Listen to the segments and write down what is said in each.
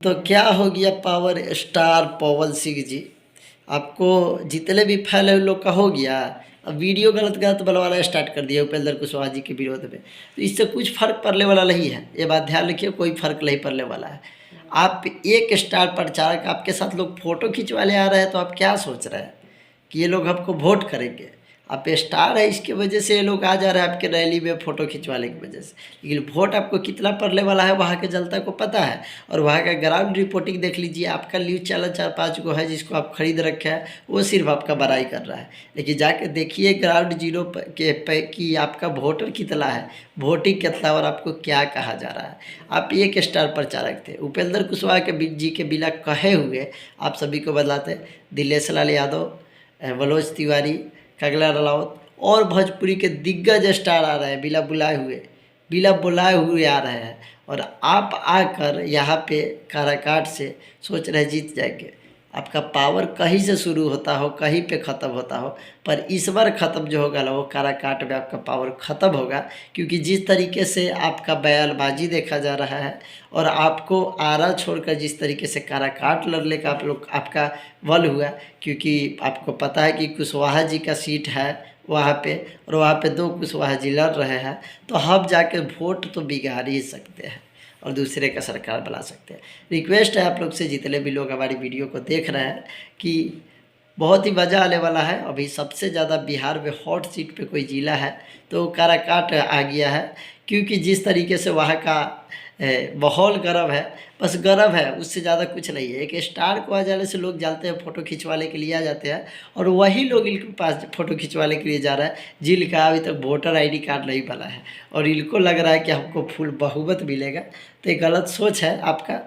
तो क्या हो गया पावर स्टार पवन सिंह जी। आपको जितने भी फैले उन लोग का हो गया। अब वीडियो गलत गलत बनवाना स्टार्ट कर दिया उपेंद्र कुशवाहा जी के विरोध में। तो इससे कुछ फर्क पड़ने वाला नहीं है, ये बात ध्यान रखिए, कोई फर्क नहीं पड़ने वाला है। आप एक स्टार प्रचारक आपके साथ लोग फोटो खिंचवाने आ रहे हैं, तो आप क्या सोच रहे हैं कि ये लोग आपको वोट करेंगे? आप स्टार है इसकी वजह से ये लोग आ जा रहे हैं आपके रैली में फ़ोटो खिंचवाने की वजह से। लेकिन वोट आपको कितना पड़ने वाला है वहाँ के जनता को पता है। और वहाँ का ग्राउंड रिपोर्टिंग देख लीजिए। आपका न्यूज़ चैनल 4-5 गो है जिसको आप खरीद रखे हैं, वो सिर्फ आपका बड़ाई कर रहा है। लेकिन जाके देखिए ग्राउंड जीरो के पे कि आपका वोटर कितना है, वोटिंग कितना, और आपको क्या कहा जा रहा है। आप एक स्टार प्रचारक थे, उपेंद्र कुशवाहा के जी के बिना कहे हुए आप सभी को बदलाते। दिलेश लाल यादव, मनोज तिवारी, कंगना रनौत और भोजपुरी के दिग्गज स्टार आ रहे हैं बिना बुलाए हुए आ रहे हैं। और आप आकर यहाँ पे काराकाट से सोच रहे जीत जाएंगे। आपका पावर कहीं से शुरू होता हो, कहीं पे ख़त्म होता हो, पर इस बार ख़त्म जो होगा ना वो काराकाट में आपका पावर ख़त्म होगा। क्योंकि जिस तरीके से आपका बयानबाजी देखा जा रहा है और आपको आरा छोड़कर जिस तरीके से काराकाट लड़ने का आपका बल हुआ, क्योंकि आपको पता है कि कुशवाहा जी का सीट है वहाँ पे, और वहाँ पे 2 कुशवाहा जी लड़ रहे हैं, तो हम जाके वोट तो बिगाड़ ही सकते हैं और दूसरे का सरकार बना सकते हैं। रिक्वेस्ट है आप लोग से, जितने भी लोग हमारी वीडियो को देख रहे हैं, कि बहुत ही मज़ा आने वाला है। अभी सबसे ज़्यादा बिहार में हॉट सीट पे कोई ज़िला है तो काराकाट आ गया है। क्योंकि जिस तरीके से वहाँ का माहौल गर्म है, बस गर्म है, उससे ज़्यादा कुछ नहीं है। एक स्टार को आ जाने से लोग जानते हैं, फ़ोटो खिंचवाने के लिए आ जाते हैं, और वही लोग इनके पास फ़ोटो खिंचवाने के लिए जा रहा है जिनका अभी तक वोटर आईडी कार्ड नहीं बना है, और इनको लग रहा है कि हमको फुल बहुमत मिलेगा। तो ये गलत सोच है आपका।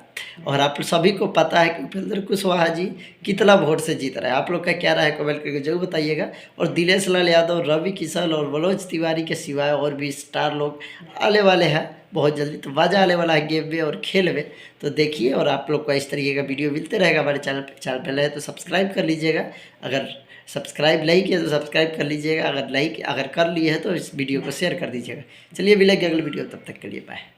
और आप सभी को पता है कि उपेंद्र कुशवाहा जी कितना वोट से जीत रहे हैं। आप लोग का क्या राय है कमेंट करके जरूर बताइएगा। और दिलेश लाल यादव, रवि किशन और मनोज तिवारी के सिवाय और भी स्टार लोग आने वाले हैं बहुत जल्दी। तो मज़ा आने वाला है गेम में और खेल में। तो देखिए, और आप लोग को इस तरीके का वीडियो मिलते रहेगा हमारे चैनल पर है तो सब्सक्राइब कर लीजिएगा। अगर सब्सक्राइब नहीं किया तो सब्सक्राइब कर लीजिएगा, अगर कर लिए हैं तो इस वीडियो को शेयर कर दीजिएगा। चलिए मिलेंगे अगले वीडियो, तब तक के लिए बाय।